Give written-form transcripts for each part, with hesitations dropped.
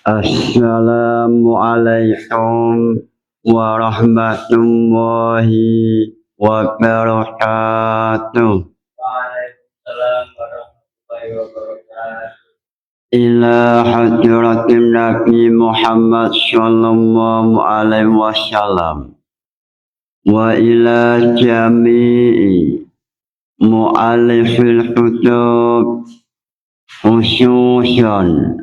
Assalamualaikum warahmatullahi wabarakatuh. Waalaikumsalam warahmatullahi wabarakatuh. Ila hadratin Nabi Muhammad sallallahu alaihi wasallam wa ila jami'i mu'allifil kutub khususan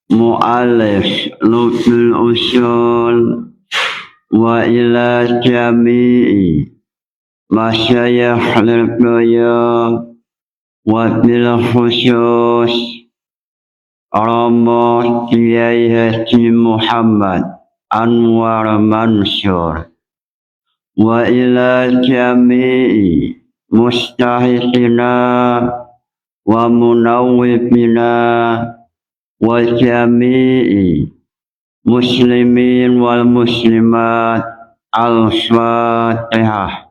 mu'allif Lubul Usul wa ila jami'i masyayikh al-qaya wa bil khusus Rama Kiai Haji Muhammad Anwar Mansur wa ila jami'i mustahiqina wa munawwibina wa jami'i muslimin wal muslimat al-fatihah.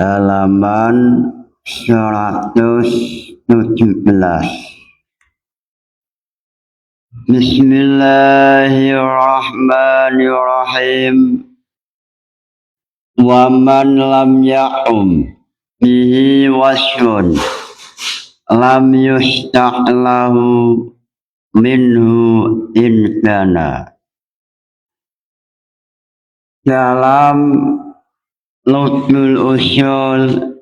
Halaman 117. Bismillahirrahmanirrahim. Wa man lam ya'um bihi wasfun lam yustahlahu minhu insana. Dalam Lubul Usul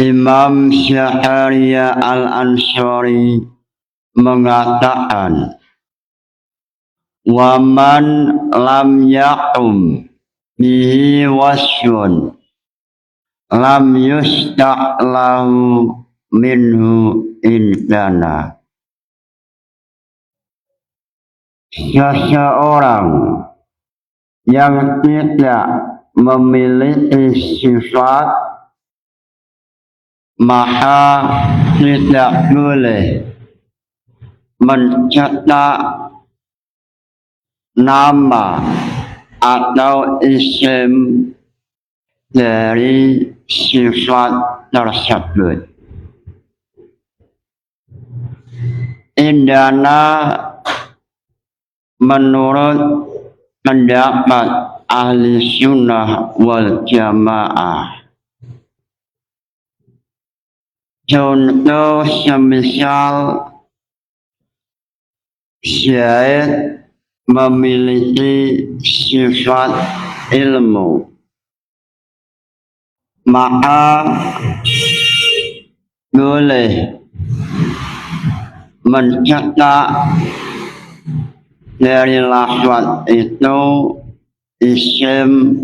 Imam Syahriya Al-Ansari mengatakan wa man lam ya'um bihi wasfun lam yustahlahu minhu insana. Seseorang yang tidak memiliki sifat maka tidak boleh mencetak nama atau isim dari sifat tersebut. Indana menurut pendapat ahli sunnah wal jamaah, contoh semisal Zaid memiliki sifat ilmu, maka boleh mencetak dari lafaz itu isim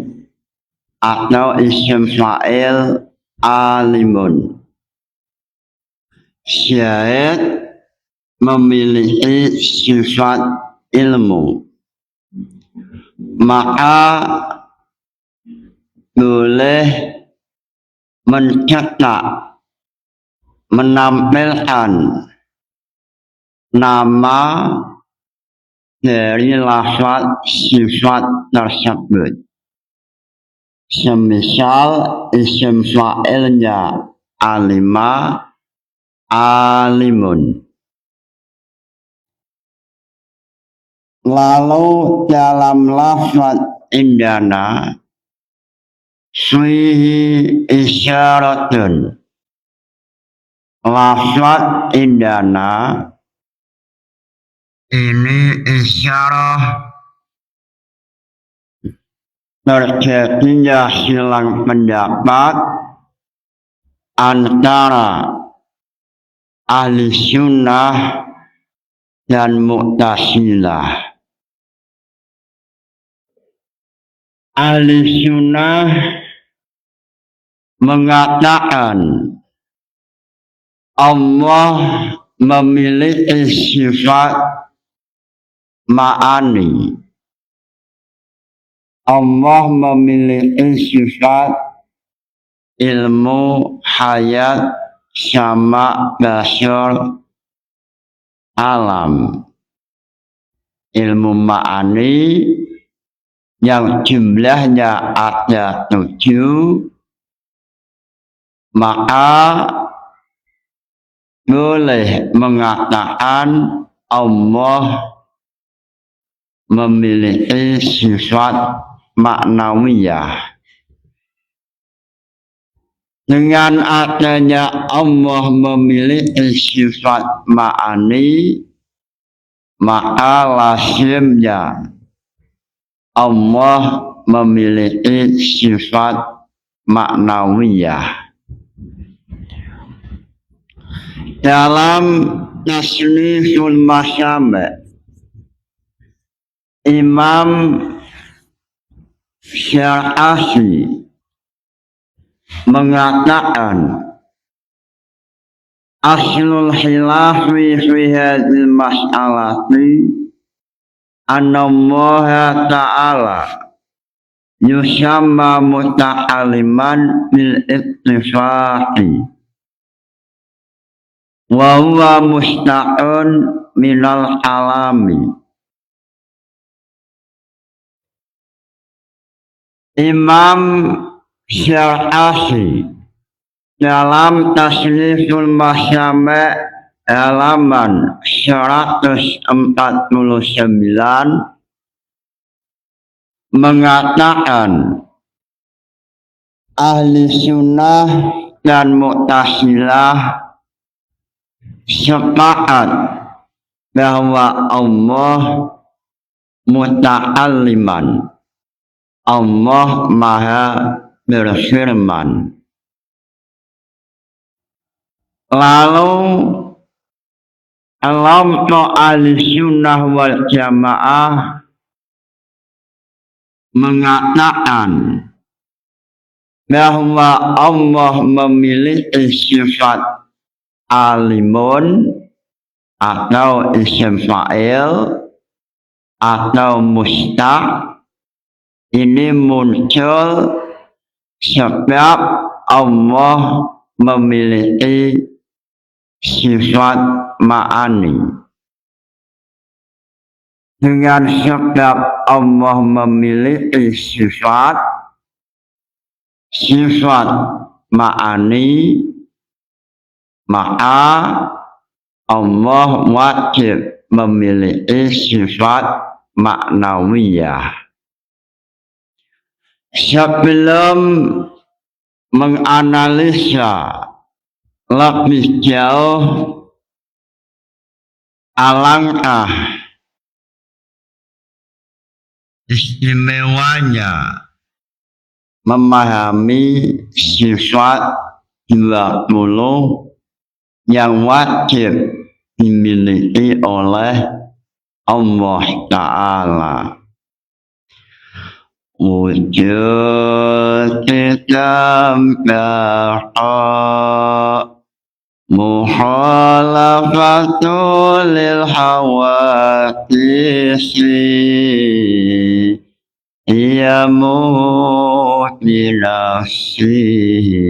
atau isim fa'il alimun. Zaid memiliki sifat ilmu, maka boleh mencetak, menampilkan nama dari lafaz sifat tersebut. Semisal isim fa'ilnya alima, alimun. Lalu dalam lafaz indana fihi isyaratun. Lafaz indana ini isyarah terjadinya silang pendapat antara ahli sunnah dan mu'tazilah. Ahli sunnah mengatakan Allah memiliki sifat ma'ani. Allah memiliki sifat ilmu, hayat, sama, basar, alam. Ilmu ma'ani yang jumlahnya ada 7, maka boleh mengatakan Allah memiliki sifat maknawiyah. Dengan adanya Allah memiliki sifat ma'ani, maka lazimnya Allah memiliki sifat maknawiyah. Dalam Tasniful Masyami', Imam Syar'afi mengatakan aslul khilafi fi hadhil mas'alati anna Allah ta'ala yusamma muta'alliman bil ittifaqi wa huwa musta'un minal alami. Imam Syar'afi dalam Tasniful Masyami' halaman 149 mengatakan ahli sunnah dan mu'tazilah sepakat bahwa Allah muta'alliman, Allah maha berfirman. Lalu kelompok ahli sunnah wal jamaah mengatakan bahwa Allah memiliki sifat alimun atau isim fa'il atau mustaq. Ini muncul sebab Allah memiliki sifat ma'ani. Dengan sebab Allah memiliki sifat ma'ani, maka Allah wajib memiliki sifat maknawiyah. Sebelum menganalisa lebih jauh, alangkah istimewanya memahami sifat 20 yang wajib dimiliki oleh Allah Ta'ala. Wujud tambaha muhalafatu lil hawadisi iya binafsihi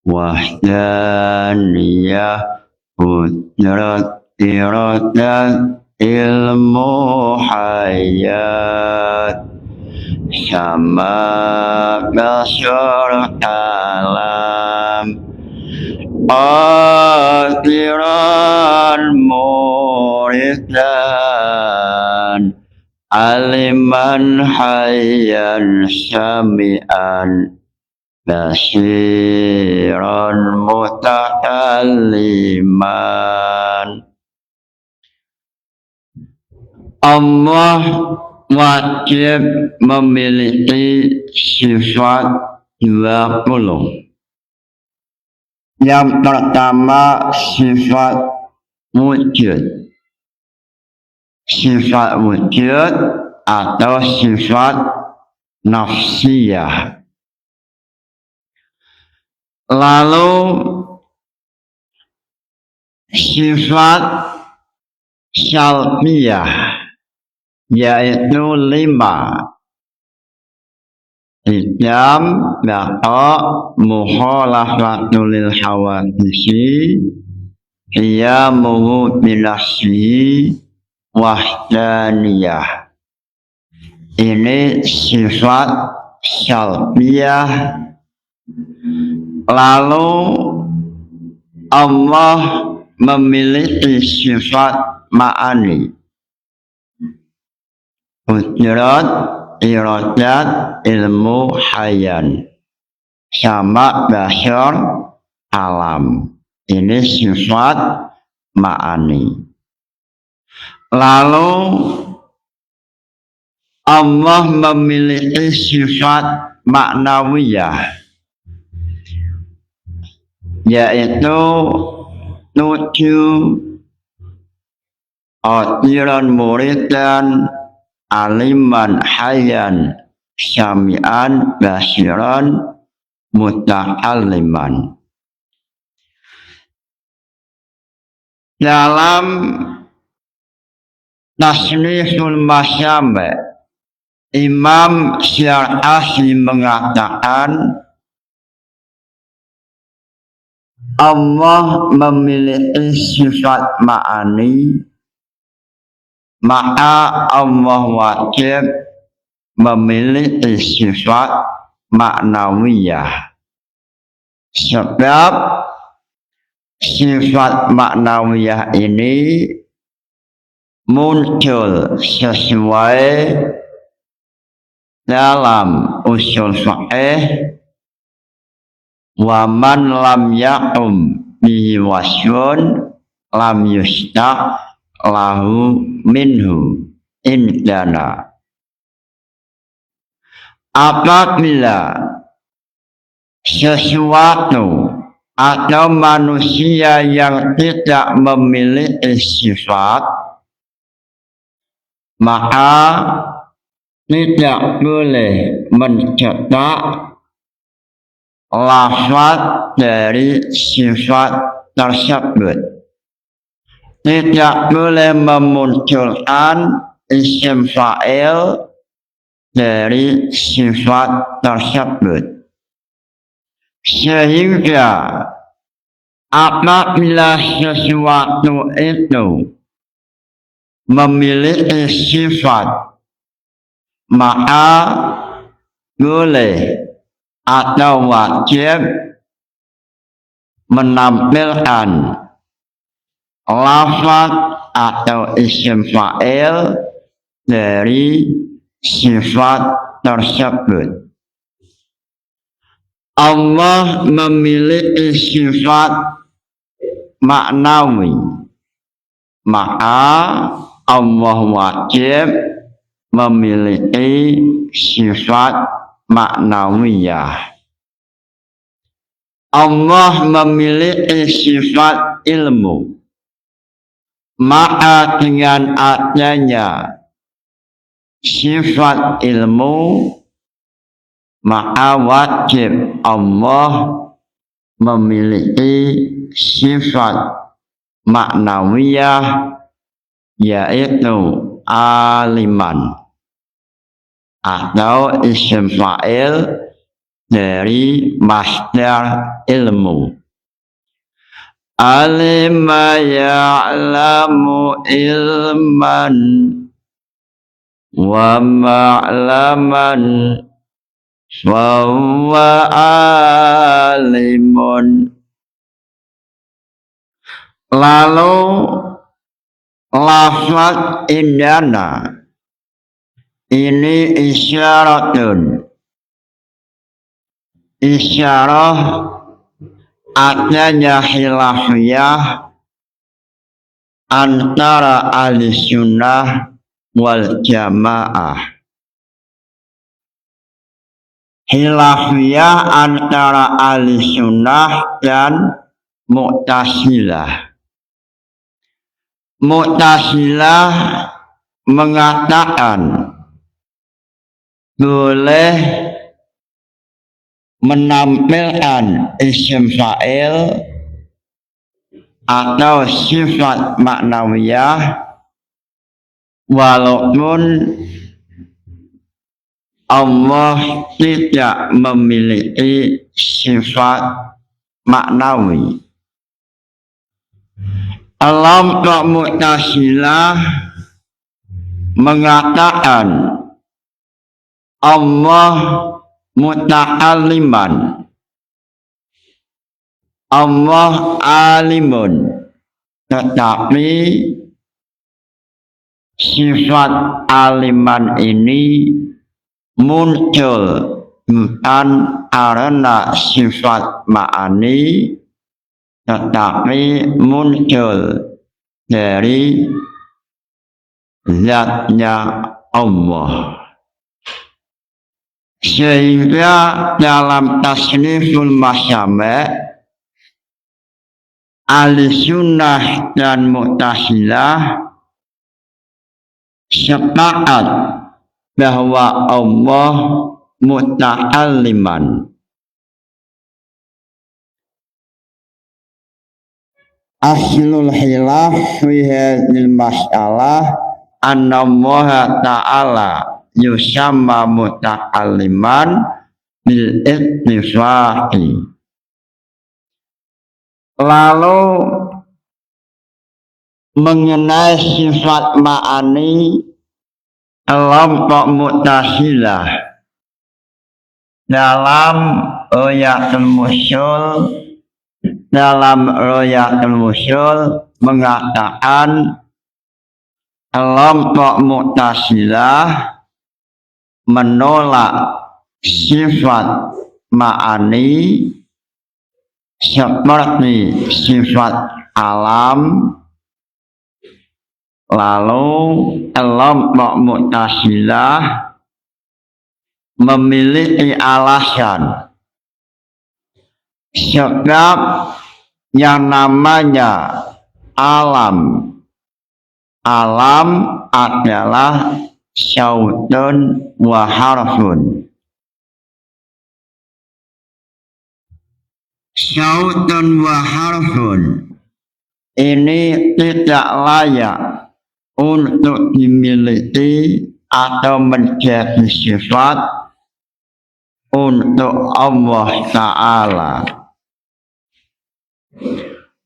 wahdaniyah qudrat iradat ilmu hayat sama basyar kalam qadiran muridan aliman hayyan syami'an basiran mutakalliman. Allah wajib memiliki sifat 20. Yang pertama sifat wujud. Sifat wujud atau sifat nafsiyah. Lalu sifat syalbiyah, yaitu 5. Ijam, baqa, mukhalafatul lil hawadisi, qiyamuhu binafsihi, wahdaniyah. Ini sifat syalbiyah Lalu Allah memiliki sifat ma'ani, qudrat, iradat, ilmu, hayan, sama basyar, alam. Ini sifat ma'ani. Lalu Allah memiliki sifat maknawiyah, yaitu nuju, atiran muridan, aliman hayan, syami'an basiran, muta'alliman. Dalam Tasniful Masyami', Imam Syar'ashi mengatakan Allah memiliki sifat ma'ani, maka Allah wajib memiliki sifat maknawiyah. Sebab sifat maknawiyah ini muncul sesuai dalam usul fiqh, wa man lam yaqum bihi wasfun lam yustaq lahu minhu indana. Apabila sesuatu atau manusia yang tidak memiliki sifat, maka tidak boleh mencetak lafaz dari sifat tersebut. Tidak boleh memunculkan isim fa'il dari sifat tersebut. Sehingga apabila sesuatu itu memiliki sifat, maka boleh atau wajib menampilkan lafaz atau isim fa'il dari sifat tersebut. Allah memiliki sifat maknawi, maka Allah wajib memiliki sifat maknawiyah. Allah memiliki sifat ilmu, maka dengan adanya sifat ilmu, maka wajib Allah memiliki sifat maknawiyah, yaitu aliman atau isim fa'il dari masdar ilmu. Alima ya'lamu ilman wa ma'laman wa huwa alimun. Lalu lafaz indana ini isyaratun, isyarah adanya khilafiyah antara ahli sunnah wal jamaah. Khilafiyah antara ahli sunnah dan Mu'tazilah. Mu'tazilah mengatakan boleh menampilkan isim fa'il atau sifat maknawiyah walaupun Allah tidak memiliki sifat maknawi. Kelompok Mu'tazilah mengatakan Allah muta'alliman, Allah alimun, tetapi sifat aliman ini muncul bukan karena sifat ma'ani, tetapi muncul dari zatnya Allah. Sehingga dalam tasniful masyami' ahli sunnah dan mu'tazilah sepakat bahwa Allah muta'alliman. Aslul khilaf fi hadhil mas'alah anna Allah ta'ala yusamma muta'alliman bil ittifaqi. Lalu mengenai sifat ma'ani kelompok Mu'tazilah dalam Royatul Musyul mengatakan kelompok Mu'tazilah menolak sifat ma'ani seperti sifat alam. Lalu kelompok Mu'tazilah memiliki alasan sebab yang namanya alam adalah syautun wa harfun. Syautun wa harfun ini tidak layak untuk dimiliki atau menjadi sifat untuk Allah Ta'ala.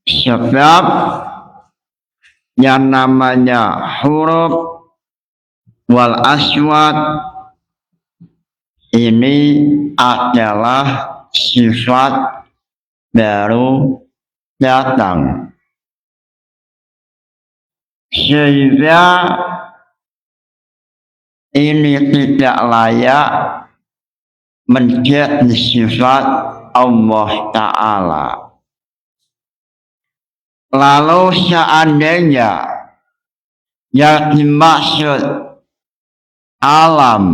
Sebab yang namanya huruf wal aswad ini adalah sifat baru datang. Sehingga ini tidak layak menjadi sifat Allah Ta'ala. Lalu seandainya yang dimaksud alam,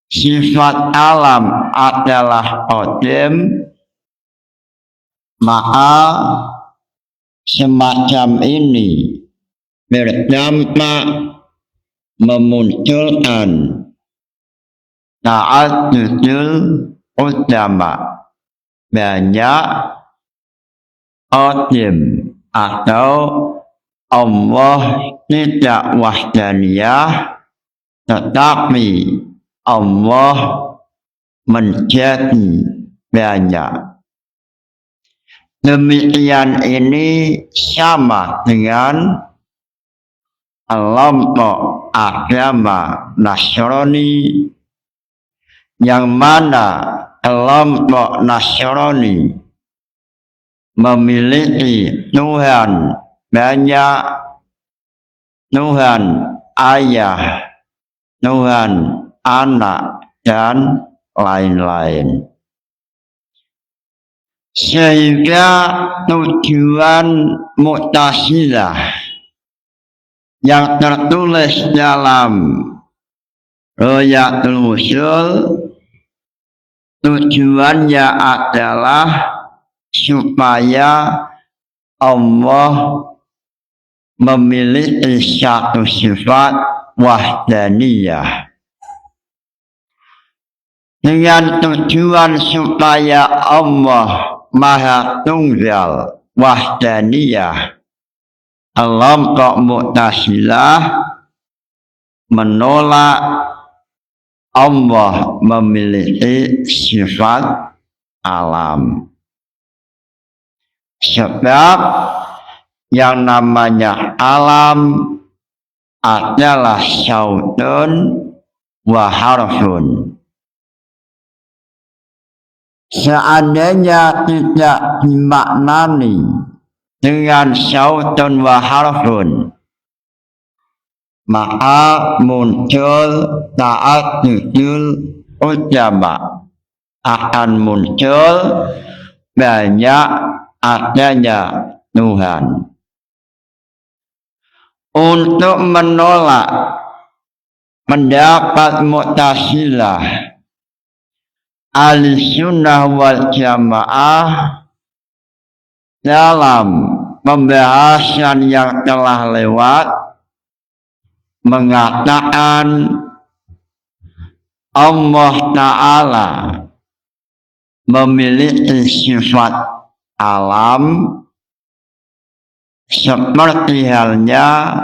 sifat alam adalah qadim, maka semacam ini berdampak memunculkan ta'addudul ulama, banyak qadim atau Allah tidak wahdaniyah, tetapi Allah menjadi banyak. Demikian ini sama dengan kelompok agama Nasrani, yang mana kelompok Nasrani memiliki Tuhan banyak, Tuhan ayah, Tuhan anak, dan lain-lain. Sehingga tujuan Mu'tazilah yang tertulis dalam Royatul Musyul, tujuannya adalah supaya Allah memiliki satu sifat wahdaniyah. Dengan tujuan supaya Allah Maha Tunggal wahdaniyah, kelompok Mu'tazilah menolak Allah memiliki sifat alam. Sebab yang namanya alam adalah syautun wa harfun. seandainya tidak dimaknani dengan syautun wa harfun, maka muncul ta'addudul ujama, akan muncul banyak adanya Tuhan. Untuk menolak pendapat Mu'tazilah, Ahlussunnah wal Jamaah dalam pembahasan yang telah lewat mengatakan Allah Ta'ala memiliki sifat alam seperti halnya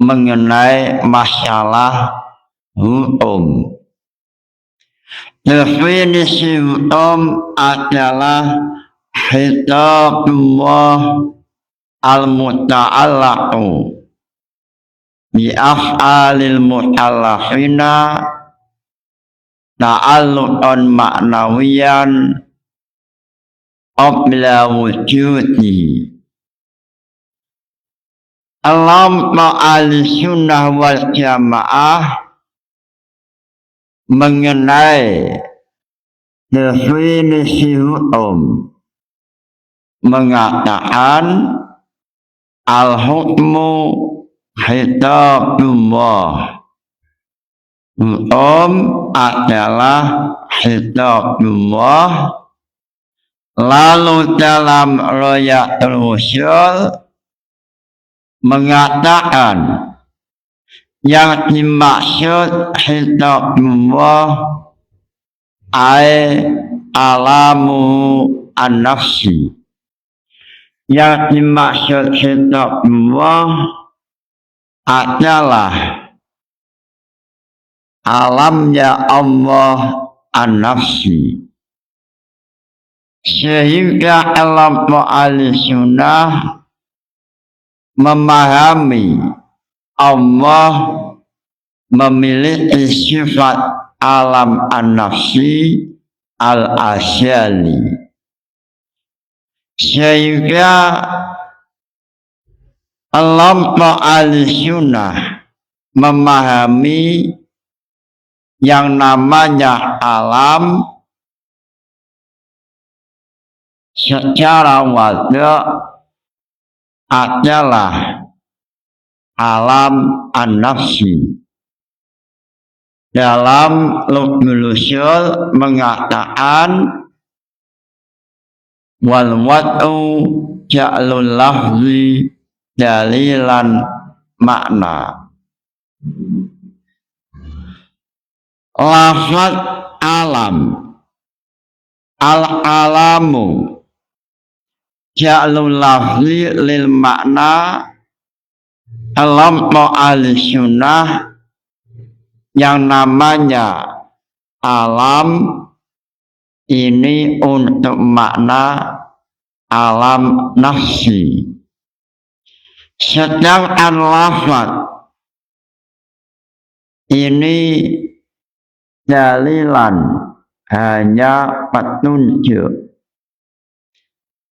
mengenai masalah hukum. Definisi hukum adalah khitabullah al-muta'allaqu bi af'alil mutallafina ta'alluqan ma'nawiyan qabla wujudi. Alam Ahlussunnah wal Jamaah mengenai definisi hukum mengatakan al-hukmu khitabullah, hukum adalah khitabullah. Lalu dalam Royatul Usul mengatakan yang dimaksud khitabullah ay alamu an-nafsi, yang dimaksud khitabullah adalah alamnya Allah an-nafsi. Sehingga kelompok Ahlussunnah memahami Allah memiliki sifat alam an-nafsi al-asyali, sehingga kelompok Ahlussunnah memahami yang namanya alam secara wada' adalah alam an-nafsi. Dalam Lubnul Usul mengatakan wal wad'u ja'lul lafzi dalilan makna. Lafaz alam, al-alamu ja'lul lafzi lil makna. Kelompok Ahlussunnah yang namanya alam ini untuk makna alam nafsi, sedangkan lafaz ini dalilan, hanya petunjuk.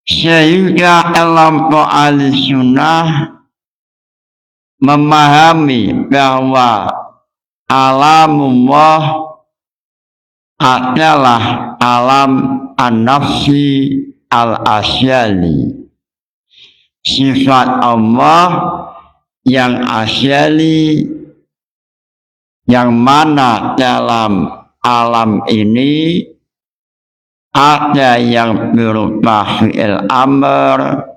Sehingga kelompok Ahlussunnah memahami bahwa alamullah adalah alam an-nafsi al-asyali, sifat Allah yang asyali, yang mana dalam alam ini ada yang berupa fi'il amr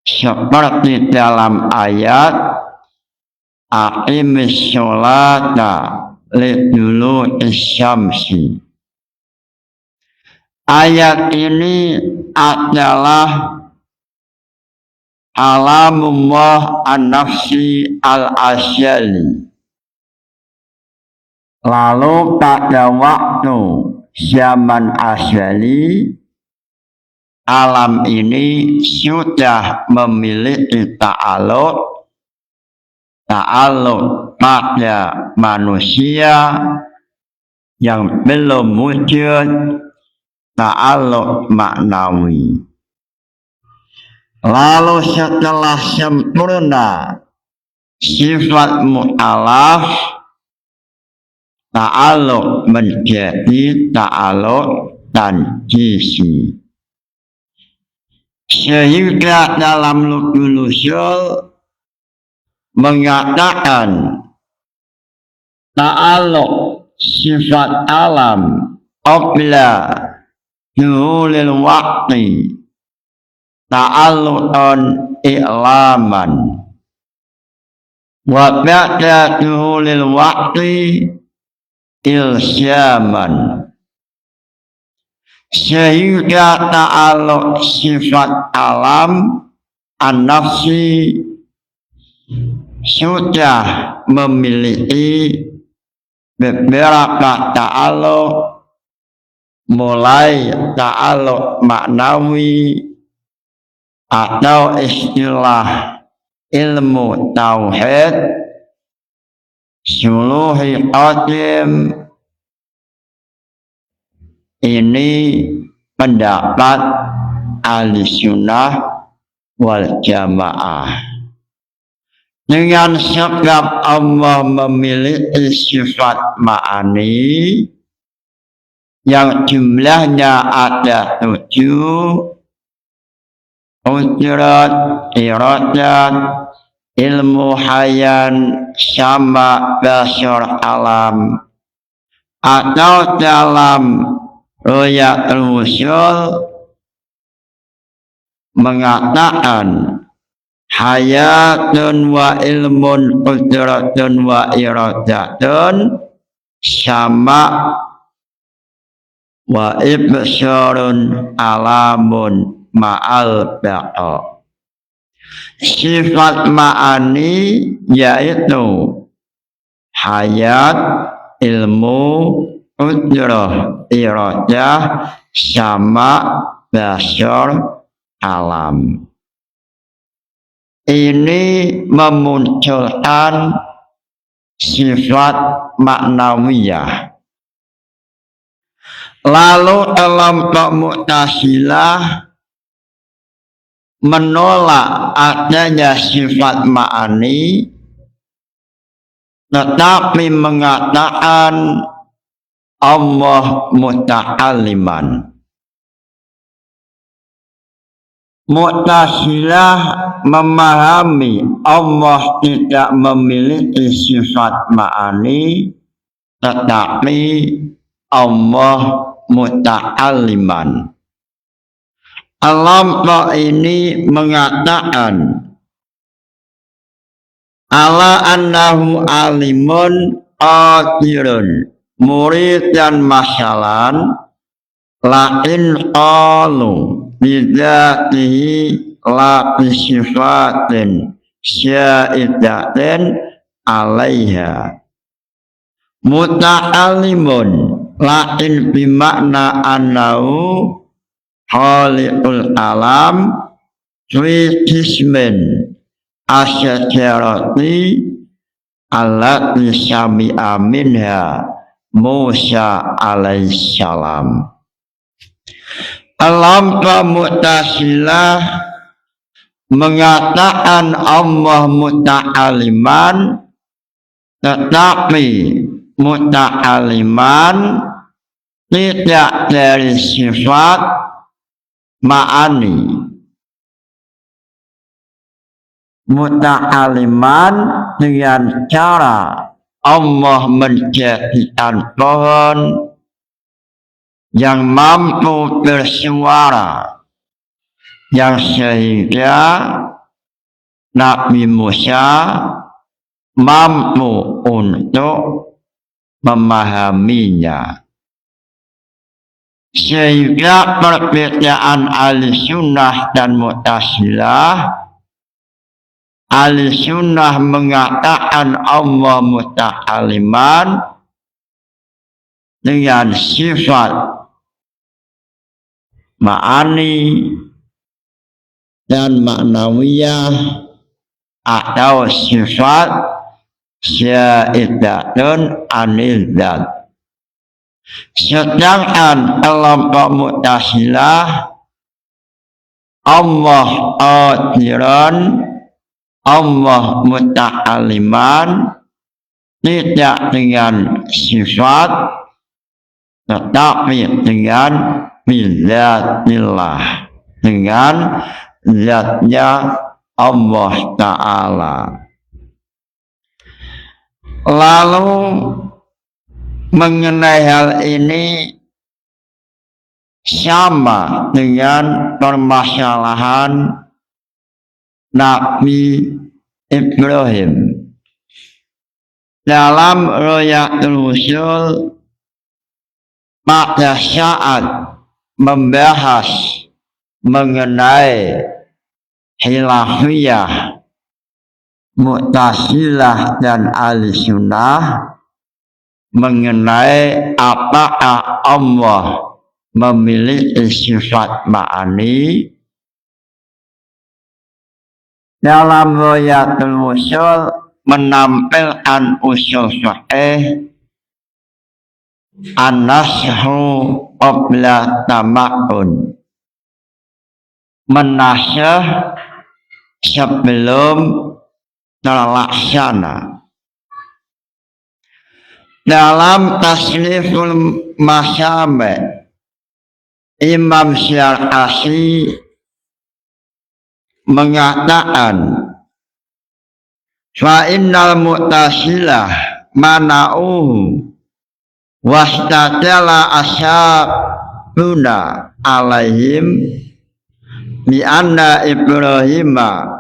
seperti dalam ayat aqimis sholata lidulu'is syamsi. Ayat ini adalah alamullah an-nafsi al-asyali. Lalu pada waktu zaman asyali, alam ini sudah memiliki ta'alluq pada manusia yang belum wujud ta'alluq maknawi. Lalu setelah sempurna sifat mu'alaf, ta'alluq menjadi ta'alluq tanjisi. Sehingga dalam lugul usul mengatakan ta'alluq sifat alam qabla duhulil waqti ta'alluqan i'laman wa ba'da duhulil waqti ilsyaman. Sehingga ta'alluq sifat alam an-nafsi sudah memiliki beberapa ta'alluq, mulai ta'alluq maknawi atau istilah ilmu tauhid, suluhi qadim. Ini pendapat ahli sunnah wal jamaah. Dengan sebab Allah memiliki sifat ma'ani yang jumlahnya ada 7, qudrat, iradat, ilmu hayan, sama, basar, alam, atau dalam Ruyatul Usul mengatakan hayatun wa ilmun qudratun wa iradatun sama wa ibsarun alamun ma'al baqa. Sifat ma'ani yaitu hayat, ilmu, qudrah, iradah, sama, basar, alam. Ini memunculkan sifat maknawiyah. Lalu kelompok Mu'tazilah menolak adanya sifat ma'ani, tetapi mengatakan Allah muta'alliman. Mu'tazilah memahami Allah tidak memiliki sifat ma'ani, tetapi Allah muta'alliman. Kelompok ini mengatakan ala annahu alimun qadirun muridan masalan lain qalu bidatihi la bisifatin syaidatin alaiha. Muta'allimun lain bimakna annahu khaliqul alam fi qismin asyajarati allati sami'a minha Musa alaihissalam. Kelompok Mu'tazilah mengatakan Allah muta'alliman, tetapi muta'alliman tidak dari sifat ma'ani. Muta'alliman dengan cara Allah menjadikan pohon yang mampu bersuara, yang sehingga Nabi Musa mampu untuk memahaminya. Sehingga perbedaan ahli sunnah dan Mu'tazilah, ahli sunnah mengatakan Allah muta'alliman dengan sifat ma'ani dan maknawiyah atau sifat syaidatun anil dzat. Sedangkan kelompok Mu'tazilah Allah qadiran, Allah muta'aliman, tidak dengan sifat tetapi dengan bizatillah, dengan zatnya Allah Ta'ala. Lalu mengenai hal ini sama dengan permasalahan Nabi Ibrahim. Dalam Royatul Usul pada saat membahas mengenai khilafiyah Mu'tazilah dan Ahli Sunnah, mengenai apakah Allah memiliki sifat ma'ani, dalam Royatul Usul menampilkan usul fiqh an-nashu qabla tamakun, menasyah sebelum terlaksana. Dalam Tasniful Masyami' Imam Syar'asi mengatakan fa innal mu'tazilah mana'uhu wastadala asyabuna alaihim bi anna Ibrahima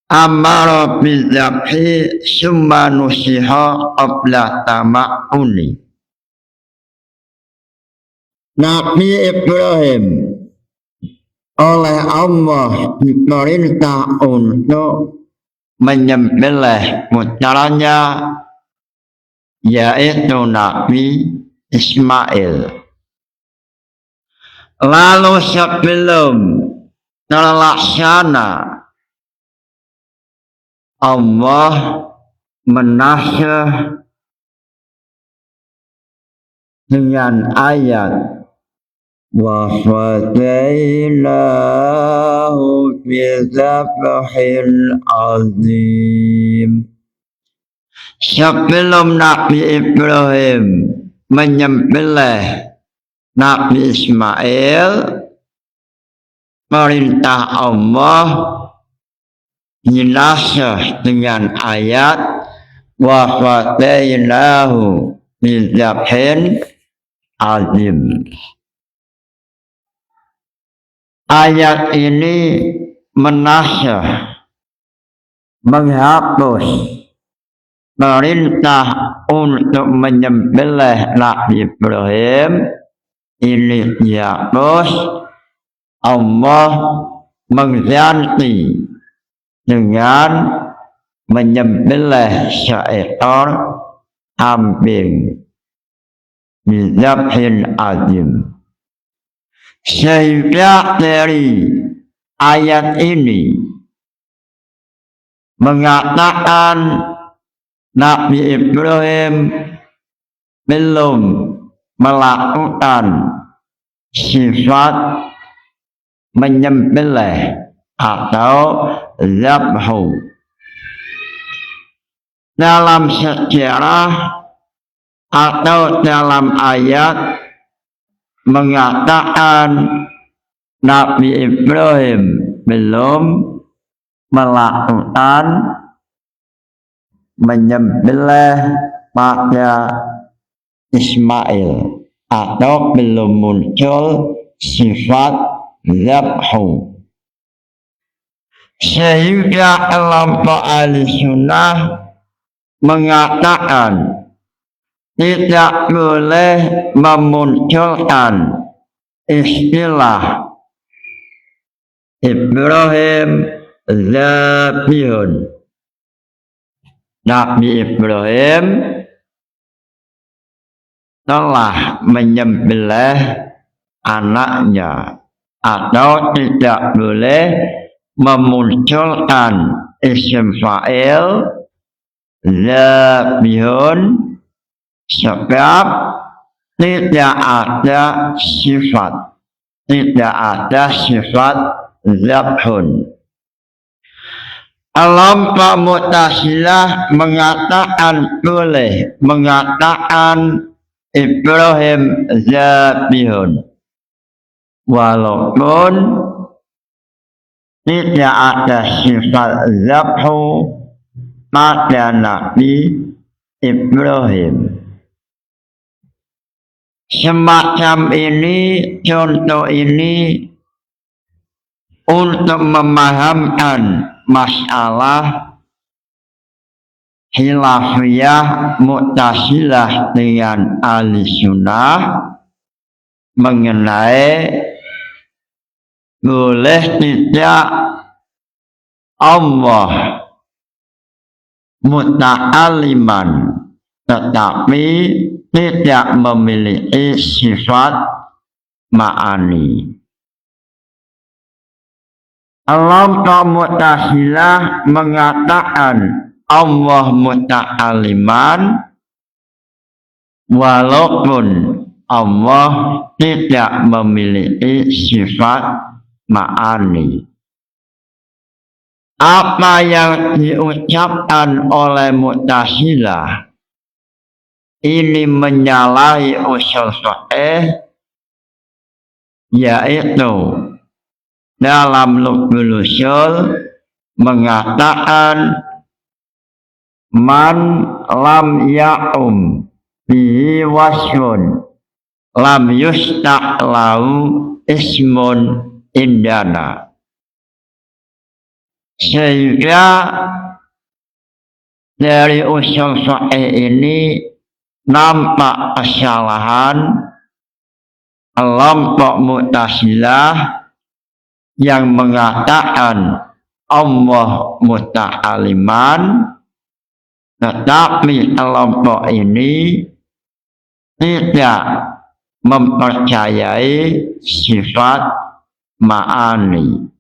amara bidzabhi summa nusiha qabla tama'uni. Nabi Ibrahim oleh Allah diperintah untuk menyembelih putranya, yaitu Nabi Ismail. Lalu sebelum terlaksana Allah menasyah dengan ayat wa fadainahu bidzabhil azim. Sebelum Nabi Ibrahim menyembelih Nabi Ismail, perintah Allah dinasyah dengan ayat wa fadainahu bidzabhin azim. Ayat ini menasyah, menghapus perintah untuk menyembelih Nabi Ibrahim. Ini dihapus, Allah mengganti dengan menyembelih seekor kambing bidzabhin azim. Sehingga dari ayat ini mengatakan Nabi Ibrahim belum melakukan sifat menyembelih atau zabhu. Dalam sejarah atau dalam ayat mengatakan Nabi Ibrahim belum melakukan menyembelih pada Ismail atau belum muncul sifat zabhu. Sehingga kelompok Ahli Sunnah mengatakan tidak boleh memunculkan istilah Ibrahim zabihun. Nabi Ibrahim telah menyembelih anaknya, atau tidak boleh memunculkan isim fa'il zabihun sebab tidak ada sifat, tidak ada sifat zabhun. Kelompok Mu'tazilah mengatakan boleh, mengatakan Ibrahim zabihun, walaupun tidak ada sifat zabhu pada Nabi Ibrahim. Semacam ini, contoh ini untuk memahamkan masalah khilafiyah Mu'tazilah dengan ahli sunnah mengenai boleh tidak Allah muta'aliman tetapi tidak memiliki sifat ma'ani. Kelompok Mu'tazilah mengatakan Allah muta'aliman walaupun Allah tidak memiliki sifat ma'ani. Apa yang diucapkan oleh Mu'tazilah ini menyalahi usul fiqh, yaitu dalam Lubbul Usul mengatakan man lam ya'um bihi wasfun lam yustaq lahu ismun indana. Sehingga dari usul fiqh ini nampak kesalahan kelompok Mu'tazilah yang mengatakan Allah muta'aliman, tetapi kelompok ini tidak mempercayai sifat ma'ani.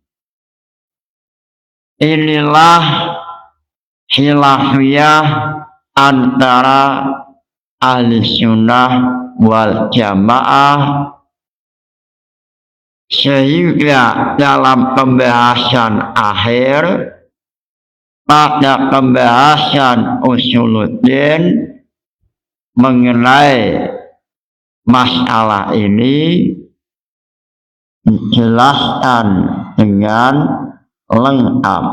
Inilah khilafiyah antara ahli sunnah wal jamaah, sehingga dalam pembahasan akhir pada pembahasan usuluddin mengenai masalah ini dijelaskan dengan lengkap.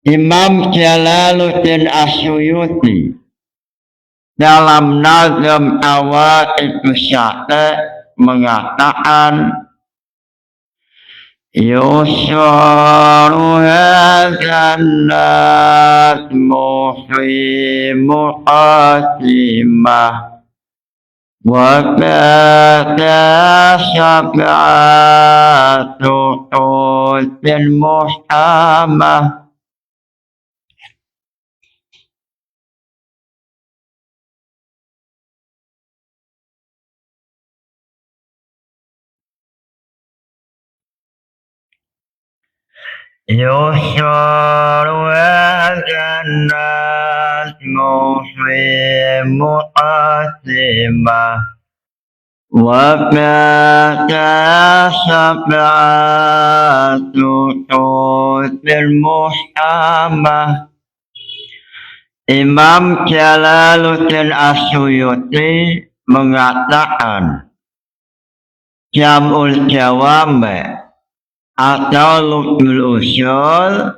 Imam Jalaluddin As-Suyuti dalam Nazm Awaqidus Syati' mengatakan yusharu hadzal nazmu fi muqaddimah wa kata sab'atu bil muhamah. Yusharu hadzal nazmu fi muqaddimah wa kata sab'atu bil muhamah. Imam Jalaluddin As-Suyuti mengatakan Jam'ul Jawami' atau Lubbul Usul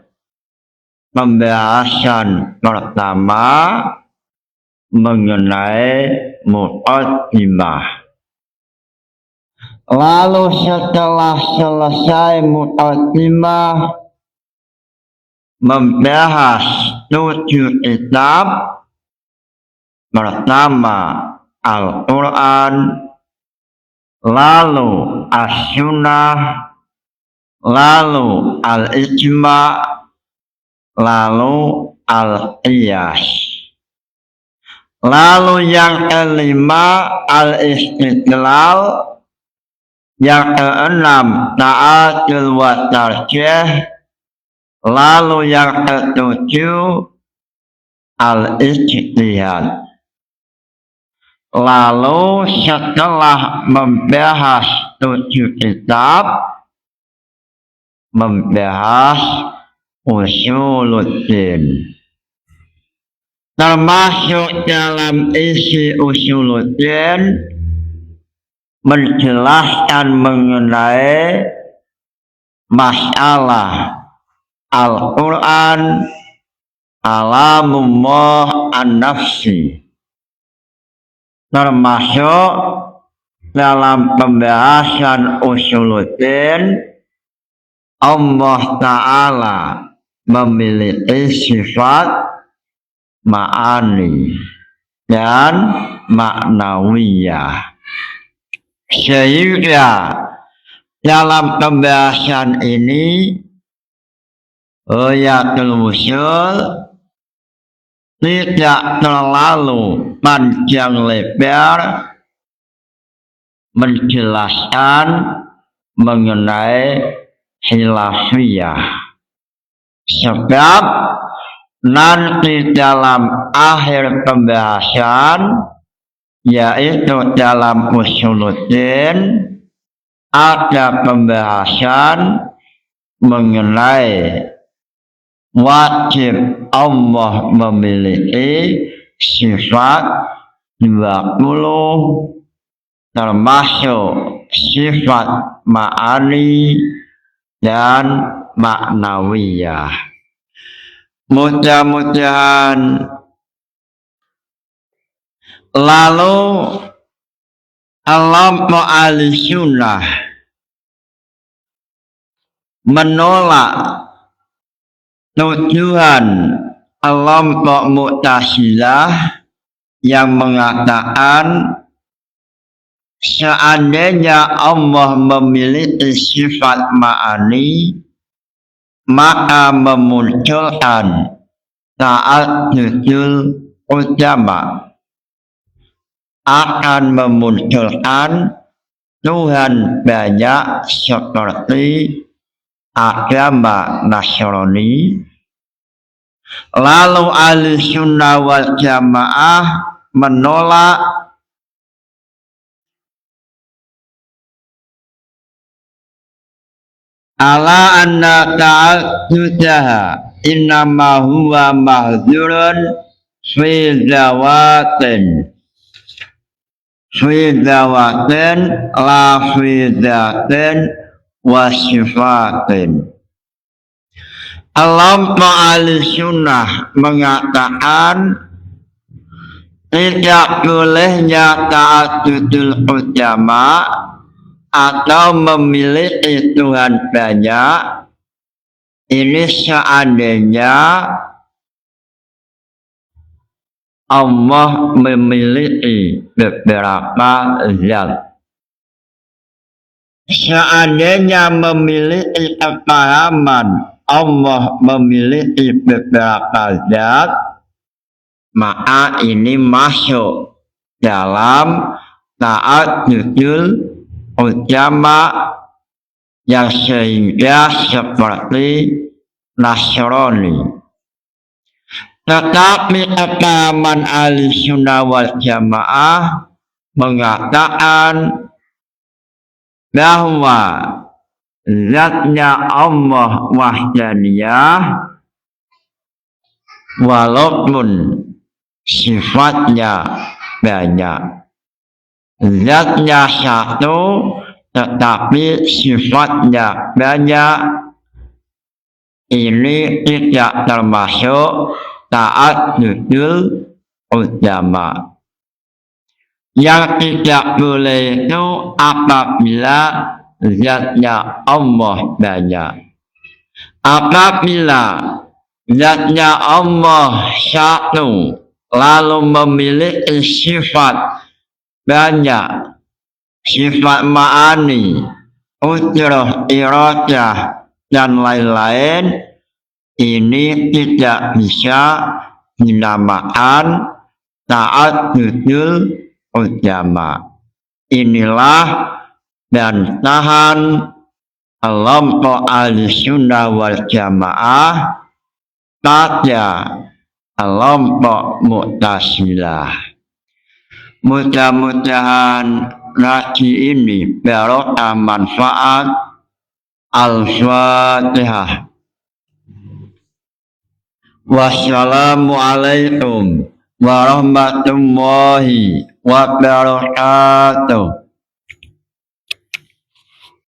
pembahasan pertama mengenai muqaddimah. Lalu setelah selesai muqaddimah membahas 7 kitab. Pertama Al-Quran, lalu As-Sunnah, lalu Al-Ijma', lalu Al-Qiyas. Lalu yang kelima Al-Istidlal, yang keenam Ta'adul wa Tarjih, lalu yang ketujuh al-ijtihad. Lalu setelah membahas 7 kitab, membahas usuluddin. Termasuk dalam isi usuluddin menjelaskan mengenai masalah Al-Quran alamullah an-nafsi. Termasuk dalam pembahasan usuluddin, Allah Ta'ala memiliki sifat ma'ani dan ma'nawiyah. Sehingga dalam pembahasan ini Ghayatul Wusul tidak terlalu panjang lebar menjelaskan mengenai khilafiyah, sebab nanti dalam akhir pembahasan, yaitu dalam usuluddin, ada pembahasan mengenai wajib Allah memiliki sifat 20, termasuk sifat ma'ani dan ma'nawiyah. Mudah-mudahan. Lalu kelompok Ahlussunnah menolak tujuan kelompok Mu'tazilah yang mengatakan seandainya Allah memiliki sifat ma'ani, maka memunculkan ta'addudul ulama, akan memunculkan Tuhan banyak seperti agama Nasrani. Lalu Ahlussunnah wal Jamaah menolak ala anna ta'addudaha innama huwa mahdzurun fi zawatin la fi dzatin wa sifatin. Kelompok Ahlussunnah mengatakan tidak bolehnya ta'addudul ulama atau memiliki Tuhan banyak ini seandainya Allah memiliki beberapa zat. Seandainya memiliki kepahaman Allah memiliki beberapa zat, maka ini masuk dalam ta'addudul ulama yang sehingga seperti Nasrani. Tetapi kepahaman Ahlussunnah wal Jamaah mengatakan bahwa zatnya Allah wahdaniyah walaupun sifatnya banyak. Zatnya satu tetapi sifatnya banyak, ini tidak termasuk ta'addudul ulama. Yang tidak boleh itu apabila zatnya Allah banyak. Apabila zatnya Allah satu lalu memiliki sifat banyak, sifat ma'ani, ujrah, iradah, dan lain-lain, ini tidak bisa dinamakan ta'addudul ulama. Inilah bantahan kelompok Ahlussunnah wal Jamaah pada kelompok Mu'tazilah. Mudah-mudahan ngaji ini barokah manfaat. Al-Fatihah. Wassalamualaikum warahmatullahi wabarakatuh.